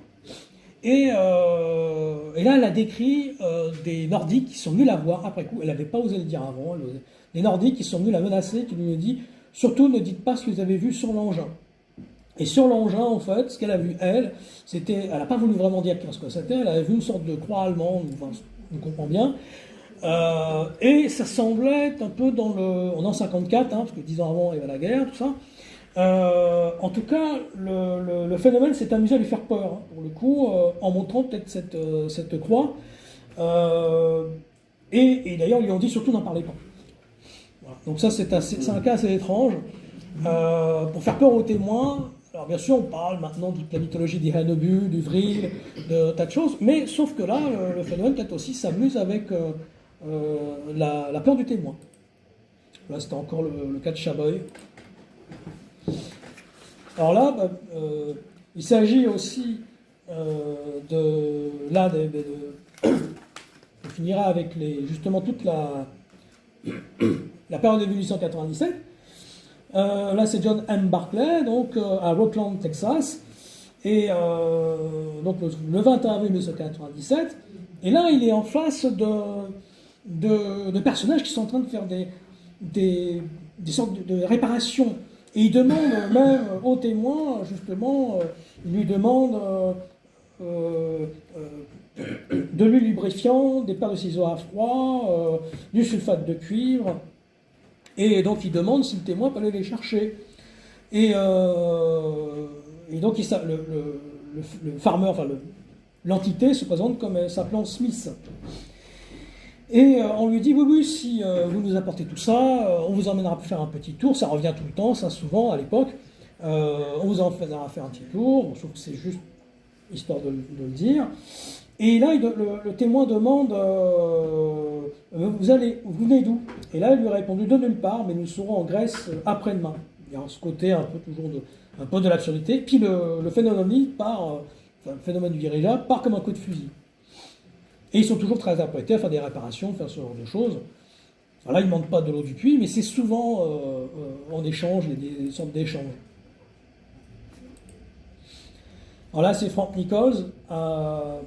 et là elle a décrit des Nordiques qui sont venus la voir après coup. Elle n'avait pas osé le dire avant. Des Nordiques qui sont venus la menacer, qui lui ont dit « Surtout ne dites pas ce que vous avez vu sur l'engin ». Et sur l'engin, en fait, ce qu'elle a vu, elle n'a pas voulu vraiment dire ce que c'était, elle avait vu une sorte de croix allemande, enfin, on comprend bien, et ça semblait un peu on est en 54, parce que 10 ans avant, il y avait la guerre, tout ça. En tout cas, le phénomène s'est amusé à lui faire peur, pour le coup, en montrant peut-être cette croix. Et d'ailleurs, ils lui ont dit surtout n'en parlez pas. Voilà. Donc ça, c'est un cas assez étrange. Pour faire peur aux témoins. Alors bien sûr, on parle maintenant de toute la mythologie des Hanebu, du Vril, de tas de choses, mais sauf que là, le phénomène peut-être aussi s'amuse avec la peur du témoin. Là, c'était encore le cas de Chaboy. Alors là, il s'agit aussi on finira avec justement toute la période de 1897. Là, c'est John M. Barclay, donc à Rockland, Texas, et donc le 21 avril 1997. Et là, il est en face de personnages qui sont en train de faire des sortes de réparations. Et il demande même aux témoins, justement, il lui demande de l'huile lubrifiant, des paires de ciseaux à froid, du sulfate de cuivre. Et donc il demande si le témoin peut aller les chercher. Et donc le farmer, enfin l'entité se présente comme s'appelant Smith. Et on lui dit oui, si vous nous apportez tout ça, on vous emmènera faire un petit tour. Ça revient tout le temps, ça souvent à l'époque. On vous emmènera faire un petit tour. Bon, je trouve que c'est juste histoire de le dire. Et là, le témoin demande vous venez d'où? Et là, il lui a répondu de nulle part, mais nous serons en Grèce après-demain. Il y a ce côté un peu toujours un peu de l'absurdité. Puis le phénomène ovni le phénomène du guérilla part comme un coup de fusil. Et ils sont toujours très apprêtés à faire des réparations, faire ce genre de choses. Alors là, ils ne demandent pas de l'eau du puits, mais c'est souvent en échange, il y a des sortes d'échanges. Alors là, c'est Frank Nichols à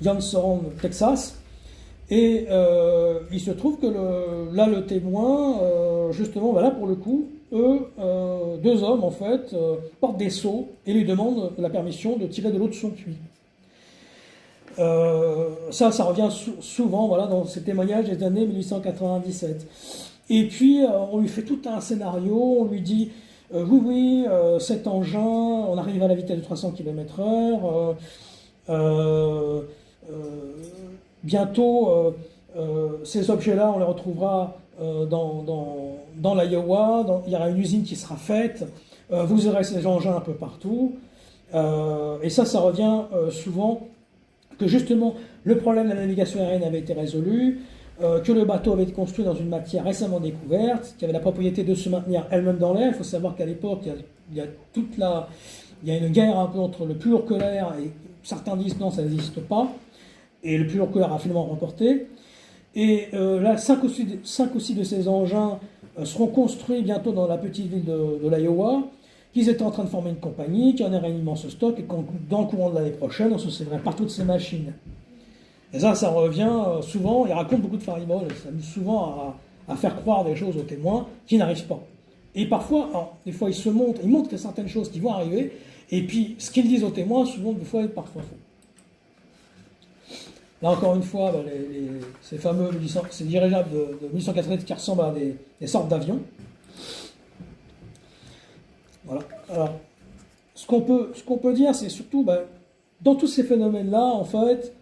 Youngstown, Texas. Et il se trouve que le témoin, justement, voilà, pour le coup, deux hommes, en fait, portent des seaux et lui demandent la permission de tirer de l'eau de son puits. Ça revient souvent, voilà, dans ces témoignages des années 1897. Et puis, on lui fait tout un scénario, on lui dit oui, cet engin, on arrive à la vitesse de 300 km/h, bientôt, ces objets-là, on les retrouvera dans l'Iowa, il y aura une usine qui sera faite, vous aurez ces engins un peu partout, et ça revient souvent, que justement, le problème de la navigation aérienne avait été résolu, que le bateau avait été construit dans une matière récemment découverte, qui avait la propriété de se maintenir elle-même dans l'air. Il faut savoir qu'à l'époque, il y a une guerre un peu entre le plus lourd que l'air, et certains disent non, ça n'existe pas, et le plus lourd que l'air a finalement remporté. Et là, 5 ou 6 de ces engins seront construits bientôt dans la petite ville de l'Iowa, qu'ils étaient en train de former une compagnie, qui en aurait un immense stock, et que dans le courant de l'année prochaine, on se servirait partout de ces machines. Et ça revient souvent, il raconte beaucoup de fariboles, ça amuse souvent à faire croire des choses aux témoins qui n'arrivent pas. Et parfois, alors, des fois, ils montrent qu'il y a certaines choses qui vont arriver, et puis ce qu'ils disent aux témoins, souvent, des fois, est parfois faux. Là, encore une fois, ces fameux ces dirigeables de 1888 qui ressemblent à des sortes d'avions. Voilà. Alors, ce qu'on peut dire, c'est surtout, dans tous ces phénomènes-là, en fait,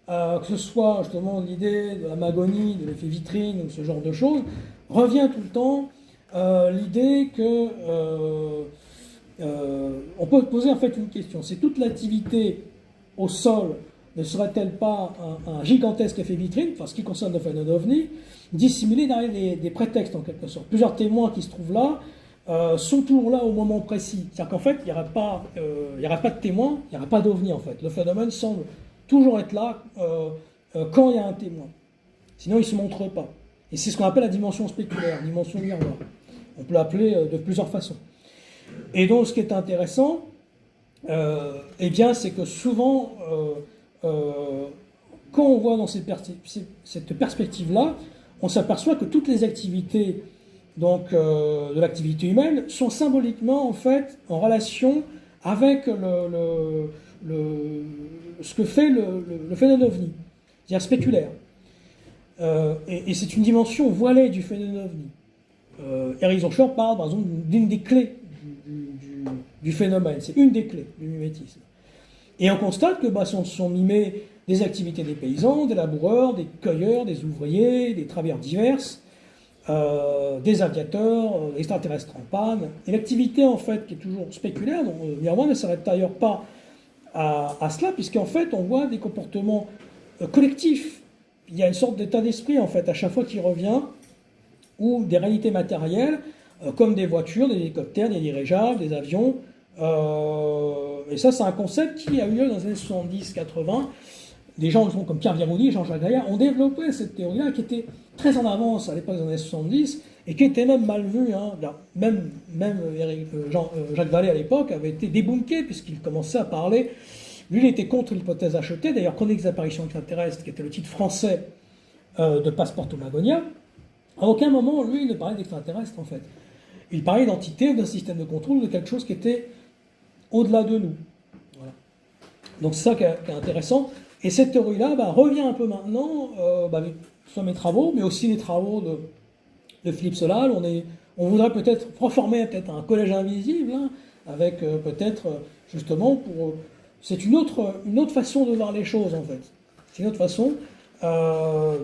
que ce soit justement l'idée de la magonie, de l'effet vitrine, ou ce genre de choses, revient tout le temps l'idée que on peut poser en fait une question. C'est toute l'activité au sol ne serait-elle pas un gigantesque effet vitrine, enfin ce qui concerne le phénomène OVNI, dissimulé derrière des prétextes en quelque sorte. Plusieurs témoins qui se trouvent là sont toujours là au moment précis. C'est-à-dire qu'en fait, il n'y aurait pas de témoin, il n'y aurait pas d'OVNI en fait. Le phénomène semble toujours être là quand il y a un témoin. Sinon, il ne se montre pas. Et c'est ce qu'on appelle la dimension spéculaire, dimension miroir. On peut l'appeler de plusieurs façons. Et donc, ce qui est intéressant, c'est que souvent, quand on voit dans cette perspective-là, on s'aperçoit que toutes les activités de l'activité humaine sont symboliquement en fait en relation avec ce que fait le phénomène OVNI, c'est-à-dire spéculaire. Et c'est une dimension voilée du phénomène OVNI. Eric Zorcher parle par exemple d'une des clés du phénomène, c'est une des clés du mimétisme. Et on constate que sont mimés des activités des paysans, des laboureurs, des cueilleurs, des ouvriers, des travailleurs divers, des aviateurs, des extraterrestres en panne. Et l'activité en fait qui est toujours spéculaire, donc le miroir ne s'arrête d'ailleurs pas à cela, puisqu'en fait on voit des comportements collectifs. Il y a une sorte d'état d'esprit en fait à chaque fois qu'il revient, ou des réalités matérielles, comme des voitures, des hélicoptères, des dirigeables, des avions. Et ça, c'est un concept qui a eu lieu dans les années 70-80. Des gens comme Pierre Viroudi et Jean-Jacques Gaillard ont développé cette théorie-là qui était très en avance à l'époque des années 70 et qui était même mal vue. Hein. Même Jacques Vallée à l'époque avait été débunké puisqu'il commençait à parler. Lui, il était contre l'hypothèse achetée. D'ailleurs, Chroniques des apparitions extraterrestres, qui était le titre français de Passeporto Magonia, à aucun moment, lui, il ne parlait d'extraterrestres en fait. Il parlait d'entité, d'un système de contrôle, de quelque chose qui était au-delà de nous. Voilà. Donc c'est ça qui est intéressant. Et cette théorie-là revient un peu maintenant, soit mes travaux, mais aussi les travaux de Philippe Solal. On voudrait peut-être reformer un collège invisible, hein, avec peut-être justement pour... C'est une autre façon de voir les choses en fait. C'est une autre façon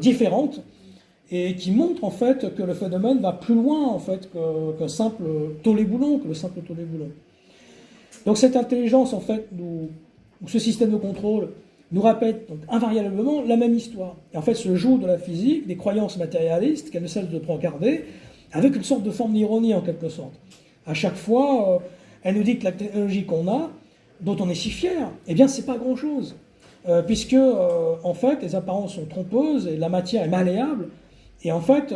différente et qui montre en fait que le phénomène va plus loin en fait qu'un simple tollé-boulon, que le simple tollé-boulon. Donc cette intelligence en fait, ou ce système de contrôle nous répète donc invariablement la même histoire. Et en fait se joue de la physique, des croyances matérialistes qu'elle ne cesse de regarder, avec une sorte de forme d'ironie en quelque sorte. À chaque fois, elle nous dit que la technologie qu'on a, dont on est si fier, eh bien c'est pas grand-chose. Puisque en fait les apparences sont trompeuses et la matière est malléable. Et en fait,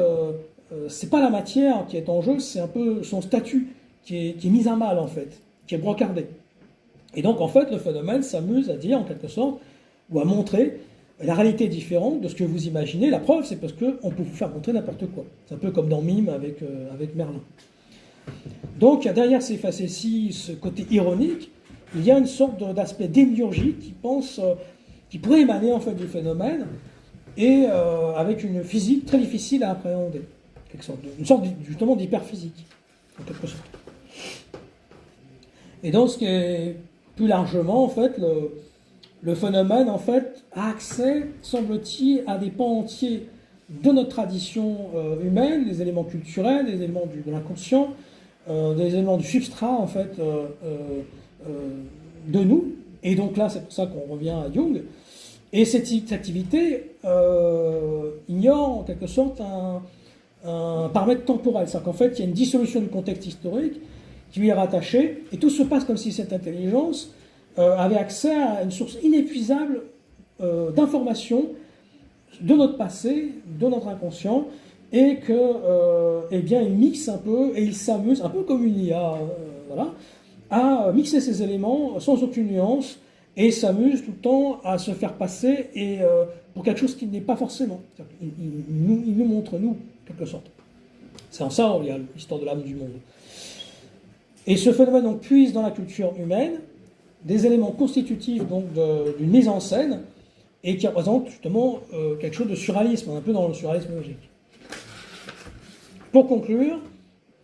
c'est pas la matière qui est en jeu, c'est un peu son statut qui est mis à mal en fait, qui est brocardé. Et donc en fait, le phénomène s'amuse à dire en quelque sorte, ou à montrer la réalité différente de ce que vous imaginez. La preuve, c'est parce qu'on peut vous faire montrer n'importe quoi. C'est un peu comme dans Mime avec Merlin. Donc derrière ces facéties, ce côté ironique, il y a une sorte d'aspect démiurgique qui pourrait émaner en fait du phénomène, et avec une physique très difficile à appréhender. Une sorte justement d'hyperphysique, en quelque sorte. Et donc, ce qui est plus largement, en fait, le phénomène, en fait, a accès, semble-t-il, à des pans entiers de notre tradition humaine, des éléments culturels, des éléments de l'inconscient, des éléments du substrat, en fait, de nous. Et donc là, c'est pour ça qu'on revient à Jung. Et cette activité ignore en quelque sorte un paramètre temporel. C'est-à-dire qu'en fait, il y a une dissolution du contexte historique qui lui est rattachée, et tout se passe comme si cette intelligence avait accès à une source inépuisable d'informations de notre passé, de notre inconscient, et que, il mixe un peu, et il s'amuse, un peu comme une IA, à mixer ces éléments sans aucune nuance, et s'amuse tout le temps à se faire passer pour quelque chose qui n'est pas forcément. Il nous montre, nous, en quelque sorte. C'est en ça où il y a l'histoire de l'âme du monde. Et ce phénomène donc puise dans la culture humaine des éléments constitutifs donc d'une mise en scène et qui représente justement quelque chose de surréalisme, un peu dans le surréalisme logique. Pour conclure,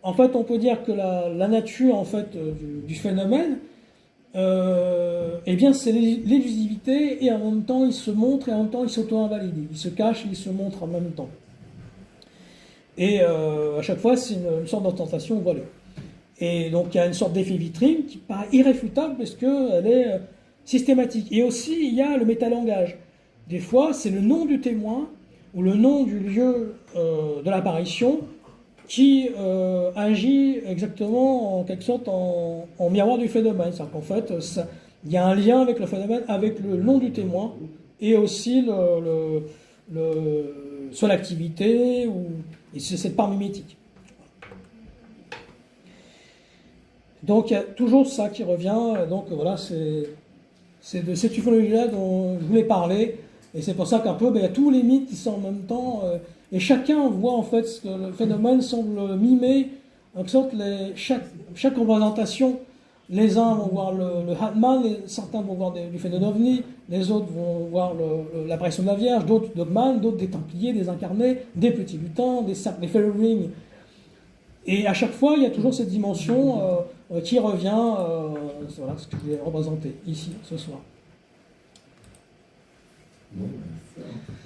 en fait, on peut dire que la nature en fait du phénomène, eh bien, c'est l'élusivité et en même temps il se montre et en même temps il s'auto-invalide. Il se cache et il se montre en même temps. Et à chaque fois, c'est une sorte d'ostentation voilée. Et donc, il y a une sorte d'effet vitrine qui paraît irréfutable parce qu'elle est systématique. Et aussi, il y a le métalangage. Des fois, c'est le nom du témoin ou le nom du lieu de l'apparition qui agit exactement en quelque sorte en miroir du phénomène. C'est-à-dire qu'en fait, il y a un lien avec le phénomène, avec le nom du témoin et aussi soit l'activité et c'est cette part mimétique. Donc il y a toujours ça qui revient. Donc voilà, c'est de cette ufologie-là dont je voulais parler. Et c'est pour ça qu'un peu, il y a tous les mythes qui sont en même temps. Et chacun voit en fait ce que le phénomène semble mimer. En sorte, chaque représentation, les uns vont voir le Hatman, certains vont voir du phénomène ovni, les autres vont voir l'apparition de la Vierge, d'autres Dogman, d'autres des Templiers, des incarnés, des petits lutins, des Fellowing. Et à chaque fois, il y a toujours cette dimension qui revient. Voilà ce que je vais représenter ici, ce soir.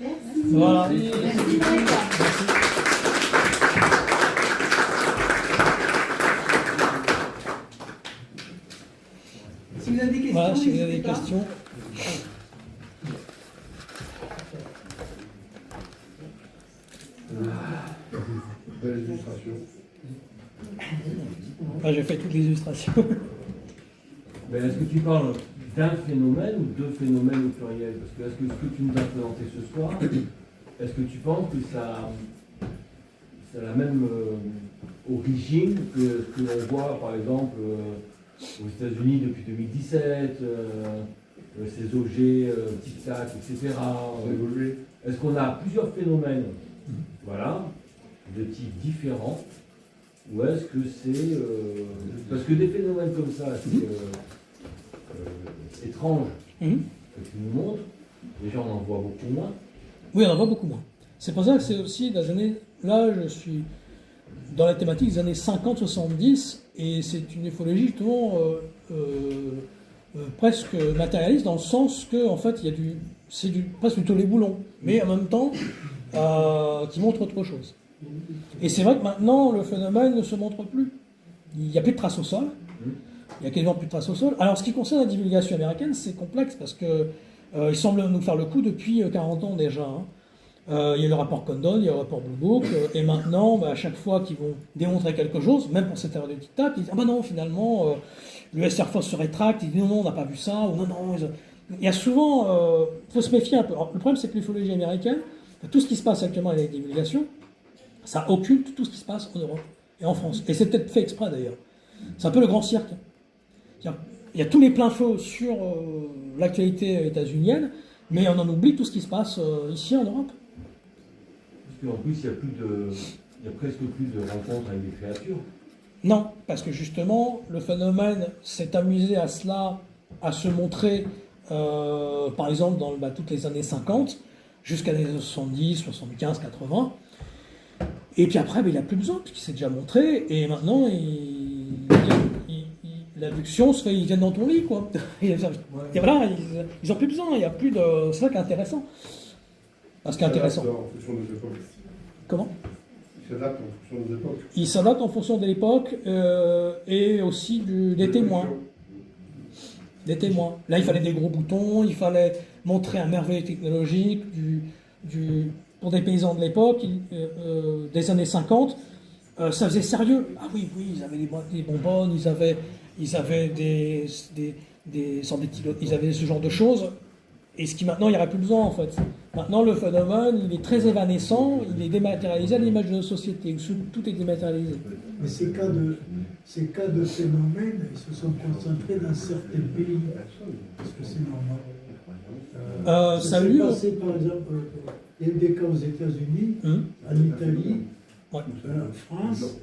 Merci. Voilà. Merci. Si vous avez des questions, Voilà, si vous avez des n'hésitez pas. questions. Belle illustration. J'ai fait toutes les illustrations. Mais est-ce que tu parles d'un phénomène ou deux phénomènes au pluriel? Parce que est-ce que ce que tu nous as présenté ce soir, est-ce que tu penses que ça a la même origine que ce que l'on voit par exemple aux États-Unis depuis 2017, ces OG, tic-tac, etc. Évolué. Est-ce qu'on a plusieurs phénomènes, voilà, de types différents, ou est-ce que c'est... parce que des phénomènes comme ça, c'est étrange que tu nous montres, déjà on en voit beaucoup moins. Oui, on en voit beaucoup moins. C'est pour ça que c'est aussi dans les années... Là, je suis dans la thématique des années 50-70, et c'est une ufologie justement presque matérialiste, dans le sens que, en fait, c'est presque du tollé-boulon, mais en même temps, qui montre autre chose. Et c'est vrai que maintenant, le phénomène ne se montre plus. Il n'y a plus de traces au sol. Il y a quasiment plus de traces au sol. Alors, ce qui concerne la divulgation américaine, c'est complexe parce que ils semblent nous faire le coup depuis 40 ans déjà. Il y a eu le rapport Condon, il y a eu le rapport Blue Book, et maintenant, à chaque fois qu'ils vont démontrer quelque chose, même pour cette erreur de tic-tac, ils disent « Ah ben non, finalement, l'US Air Force se rétracte, ils disent « Non, non, on n'a pas vu ça », ou « Non, non, il y a souvent... Il faut se méfier un peu. Alors, le problème, c'est que l'ufologie américaine, tout ce qui se passe actuellement avec la divulgation, ça occulte tout ce qui se passe en Europe et en France. Et c'est peut-être fait exprès d'ailleurs. C'est un peu le grand cirque. Il y a tous les pleins feux sur l'actualité états-unienne, mais on en oublie tout ce qui se passe ici en Europe. Parce qu'en plus, il y a presque plus de rencontres avec des créatures. Non, parce que justement, le phénomène s'est amusé à cela, à se montrer, par exemple, dans toutes les années 50, jusqu'à les années 70, 75, 80. Et puis après, il n'a plus besoin, puisqu'il s'est déjà montré, et maintenant, l'abduction se fait, ils viennent dans ton lit, quoi. Et voilà, ils n'ont plus besoin, il n'y a plus de... C'est ça qui est intéressant. Ce qui est intéressant. En fonction des époques. Comment? Il s'adapte en fonction des époques. Il s'adapte en fonction de l'époque et aussi des témoins. Des témoins. Là, il fallait des gros boutons, il fallait montrer un merveille technologique pour des paysans de l'époque, des années 50. Ça faisait sérieux. Ah oui, ils avaient des bonbonnes, ils avaient des sortes de stylos, ils avaient ce genre de choses. Et ce qui maintenant, il n'y aurait plus besoin en fait. Maintenant, le phénomène, il est très évanescent, il est dématérialisé à l'image de la société, où tout est dématérialisé. Mais ces cas de phénomènes, ils se sont concentrés dans certains pays. Parce que c'est normal. Ça a eu lieu. Passé, par exemple, il y a eu des cas aux États-Unis, en Italie, Ouais. France,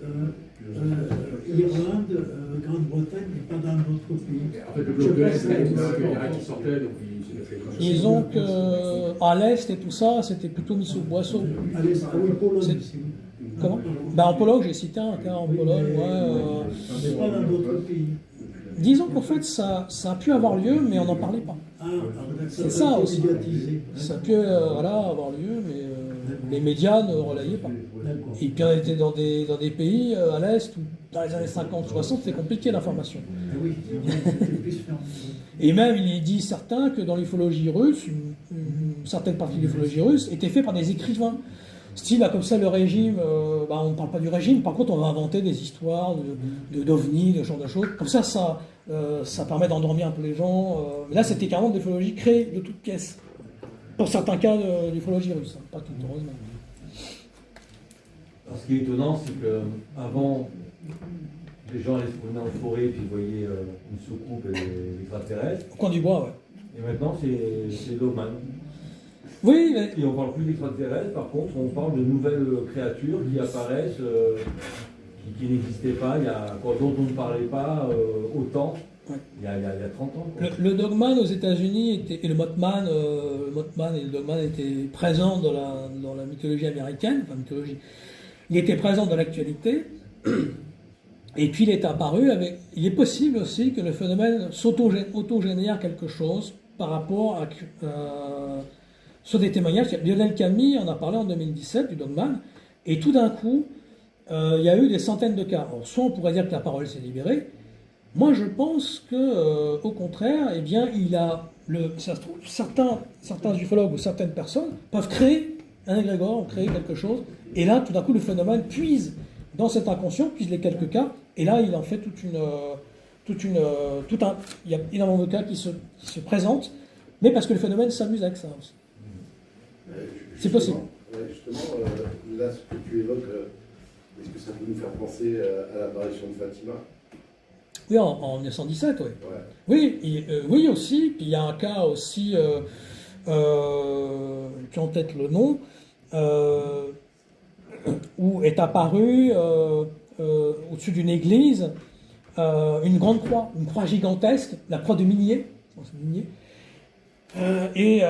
Irlande, Grande-Bretagne et pas dans d'autres pays. En fait, le Je bloc de pense l'Est, que- il y en a qui sortaient, donc il Disons qu'à l'Est et tout ça, c'était plutôt mis sous le boisseau. Allez, ah oui, Pologne C'est- aussi. Comment ben, en Pologne, j'ai cité un cas en Oui, Pologne. mais- Ouais, mais pas dans d'autres pays. disons qu'en fait, ça a pu avoir lieu, mais on n'en parlait pas. Ah, d'accord, C'est ça a été aussi. médiatisé. Ça a pu voilà, avoir lieu, mais les médias ne relayaient pas. D'accord. Et puis on était dans des pays à l'Est où dans les années 50-60, c'était compliqué l'information. Ah oui, c'était plus fermé. Et même, il est dit certain que dans l'ufologie russe, une certaine partie de l'ufologie russe était faite par des écrivains. Style, comme ça, le régime, on ne parle pas du régime, par contre, on va inventer des histoires d'ovnis, de ce genre de choses. Comme ça permet d'endormir un peu les gens. Mais là, c'était carrément de l'ufologie créée de toutes pièces. Pour certains cas de l'ufologie russe, hein, pas tout, heureusement. Alors, ce qui est étonnant, c'est que avant, les gens allaient se promener en forêt et puis ils voyaient une soucoupe et des extraterrestres. Au coin du bois, ouais. Et maintenant, c'est Loman. Oui, mais Et on parle plus d'extraterrestres, par contre, on parle de nouvelles créatures qui apparaissent, qui n'existaient pas, dont on ne parlait pas autant Ouais. il y a 30 ans. Quoi. le Dogman aux États-Unis et le Mothman et le Dogman étaient présents dans la mythologie américaine, enfin mythologie. Il était présent dans l'actualité. Et puis il est apparu avec. Il est possible aussi que le phénomène s'autogénère quelque chose par rapport à sur des témoignages. Lionel Camille en a parlé en 2017 du Dogman, et tout d'un coup, il y a eu des centaines de cas. Alors, soit on pourrait dire que la parole s'est libérée. Moi, je pense que, au contraire, eh bien, ça se trouve, certains ufologues ou certaines personnes peuvent créer un égrégore, créer quelque chose, et là, tout d'un coup, le phénomène puise dans cet inconscient, puise les quelques cas, et là, il en fait il y a énormément de cas qui se présentent, mais parce que le phénomène s'amuse avec ça aussi. C'est possible. Justement, là, ce que tu évoques, est-ce que ça peut nous faire penser à l'apparition de Fatima? Oui, en 1917, oui. Ouais. Oui, oui aussi. Puis il y a un cas aussi, j'ai en tête le nom, où est apparue au-dessus d'une église une grande croix, une croix gigantesque, la croix de Minier. Et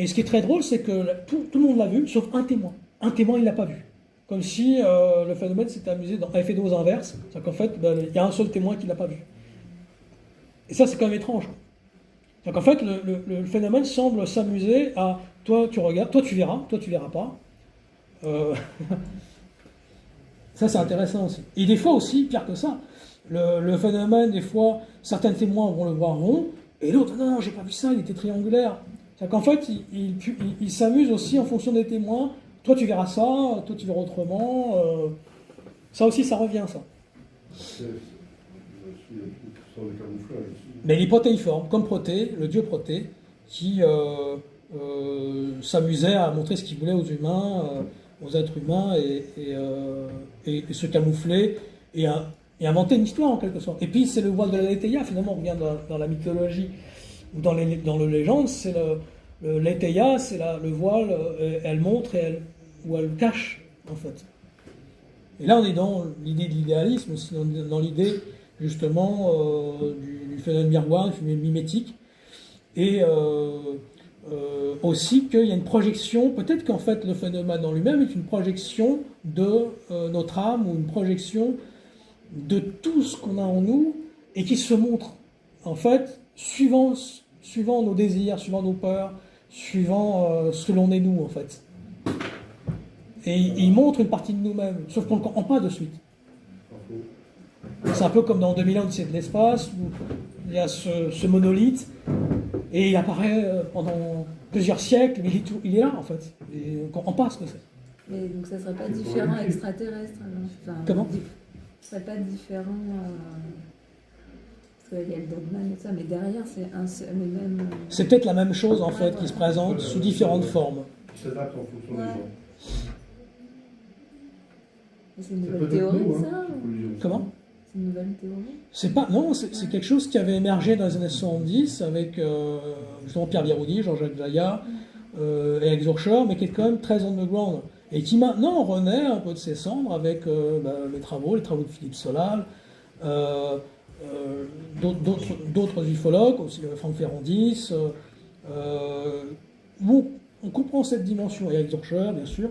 ce qui est très drôle, c'est que tout le monde l'a vu, sauf un témoin. Un témoin, il ne l'a pas vu. Comme si le phénomène s'était amusé dans effet dose inverse. C'est qu'en fait, il y a un seul témoin qui ne l'a pas vu. Et ça, c'est quand même étrange. Donc en fait, le phénomène semble s'amuser à toi, tu regardes, toi, tu verras pas. Ça, c'est intéressant aussi. Et des fois aussi, pire que ça, le phénomène, des fois, certains témoins vont le voir rond, et l'autre, non, j'ai pas vu ça, il était triangulaire. C'est-à-dire qu'en fait, il s'amuse aussi en fonction des témoins. Toi, tu verras ça, toi, tu verras autrement. Ça aussi, ça revient, ça. C'est des camouflages aussi. Mais les protéiformes, comme Proté, le dieu Proté, qui s'amusait à montrer ce qu'il voulait aux humains, aux êtres humains, et se camoufler, et inventer une histoire en quelque sorte. Et puis c'est le voile de la Leteia, finalement, on revient dans la mythologie, ou dans le légende, c'est le Leteia, c'est le voile, elle montre ou elle cache, en fait. Et là, on est dans l'idée de l'idéalisme, aussi dans l'idée, justement, du phénomène miroir, du phénomène mimétique, et aussi qu'il y a une projection, peut-être qu'en fait le phénomène en lui-même est une projection de notre âme, ou une projection de tout ce qu'on a en nous, et qui se montre, en fait, suivant nos désirs, suivant nos peurs, suivant ce que l'on est nous, en fait. Et il montre une partie de nous-mêmes, sauf qu'on ne comprend pas de suite. C'est un peu comme dans 2001, Odyssée de l'espace, où il y a ce monolithe, et il apparaît pendant plusieurs siècles, mais il est là, en fait. Et on ne comprend pas ce que c'est. Mais donc ça serait pas différent extraterrestre alors. Enfin, Comment ? Ce serait pas différent parce qu'il y a le dogman et ça, mais derrière c'est le même. C'est peut-être la même chose, en fait, qui se présente sous différentes formes. Qui s'adapte en fonction des Ouais. gens. C'est une Ça nouvelle peut être théorie nous, hein. ça ou... Comment ? C'est une nouvelle théorie. C'est pas, non, c'est quelque chose qui avait émergé dans les années 70 avec justement Pierre Biroudi, Jean-Jacques Zaya et Alex Zurcher, mais qui est quand même très underground. et qui maintenant renaît un peu de ses cendres avec les travaux de Philippe Solal, d'autres ufologues, aussi Franck Ferrandis, où on comprend cette dimension, et Eric Zorcher, bien sûr.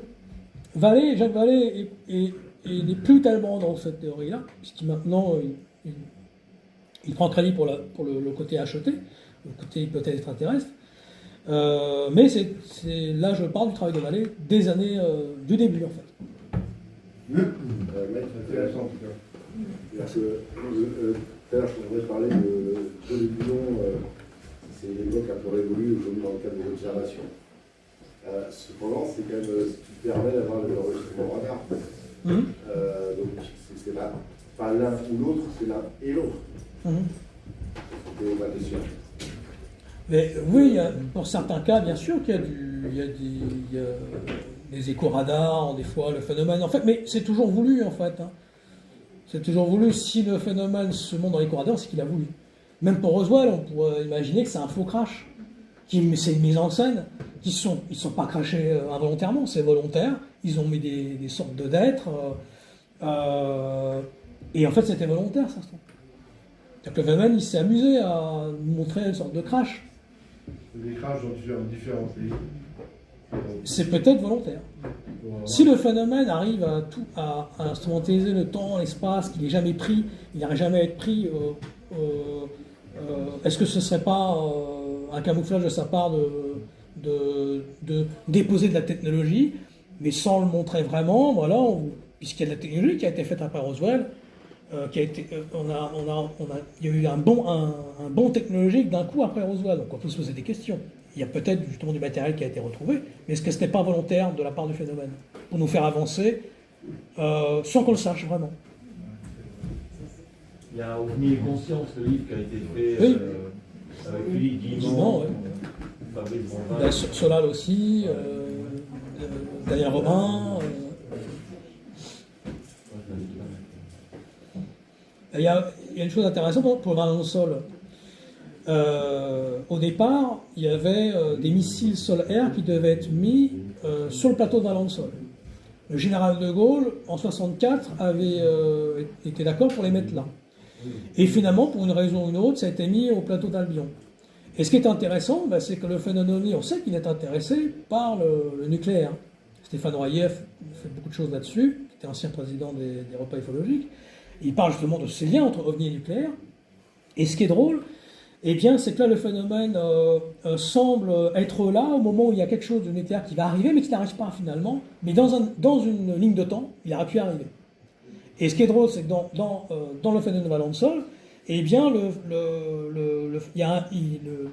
Jacques Vallée n'est plus tellement dans cette théorie-là, puisqu'il maintenant il prend crédit pour le côté HET, le côté hypothèse extraterrestre. Mais là, je parle du travail de Vallée des années du début, en fait. Mec, intéressant en tout cas. Tout à l'heure, je voudrais parler de l'illusion, c'est une époque un peu révolue aujourd'hui dans le cadre des observations. Cependant, c'est quand même ce qui permet d'avoir l'enregistrement radar. Donc, c'est pas l'un ou l'autre, c'est l'un et l'autre. C'était ma question. Mais oui, pour certains cas, bien sûr qu'il y a des échos radars, des fois le phénomène. En fait, mais c'est toujours voulu, en fait. Hein. C'est toujours voulu. Si le phénomène se montre dans l'écho radar, c'est qu'il a voulu. Même pour Roswell, on pourrait imaginer que c'est un faux crash. C'est une mise en scène. Ils sont pas crashés involontairement, c'est volontaire. Ils ont mis des sortes de d'êtres. Et en fait, c'était volontaire, ça se trouve. C'est-à-dire que le phénomène, il s'est amusé à montrer une sorte de crash. Des crashs dans différents pays. C'est peut-être volontaire. Si le phénomène arrive à instrumentaliser le temps, l'espace, qu'il n'est jamais pris, il n'arrive jamais à être pris, est-ce que ce ne serait pas un camouflage de sa part de déposer de la technologie, mais sans le montrer vraiment, voilà, puisqu'il y a de la technologie qui a été faite après Roswell, il y a eu un bond technologique d'un coup après Roswell, donc on peut se poser des questions. Il y a peut-être justement du matériel qui a été retrouvé, mais est-ce que ce n'est pas volontaire de la part du phénomène, pour nous faire avancer sans qu'on le sache vraiment? Il y a OVNI et Conscience, le livre qui a été fait Oui. avec Philippe Guillemont, Guillemont, ouais. Fabrice Bonvin. Solal aussi, Daniel Robin. Il y a une chose intéressante pour le sol. Au départ, il y avait des missiles sol-air qui devaient être mis sur le plateau de Valensole. Le général de Gaulle, en 1964, avait été d'accord pour les mettre là. Et finalement, pour une raison ou une autre, ça a été mis au plateau d'Albion. Et ce qui est intéressant, c'est que le phénomène, on sait qu'il est intéressé par le nucléaire. Stéphane Royer fait beaucoup de choses là-dessus, qui était ancien président des repas ufologiques. Il parle justement de ces liens entre ovni et nucléaire. Et ce qui est drôle, eh bien, c'est que là, le phénomène semble être là au moment où il y a quelque chose de nucléaire qui va arriver, mais qui n'arrive pas finalement. Mais dans une ligne de temps, il aurait pu arriver. Et ce qui est drôle, c'est que dans le phénomène de Valensole, eh bien,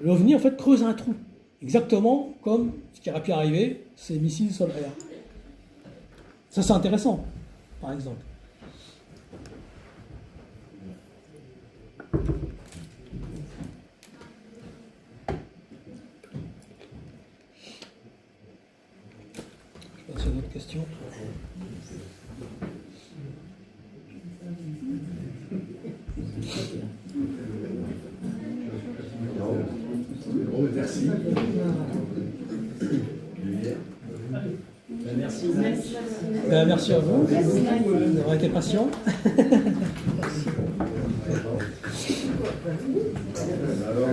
l'OVNI en fait creuse un trou, exactement comme ce qui aurait pu arriver, ces missiles sol-air. Ça, c'est intéressant, par exemple. Je passe à d'autres questions. Bon, merci. Merci à vous d'avoir été patient. Alors,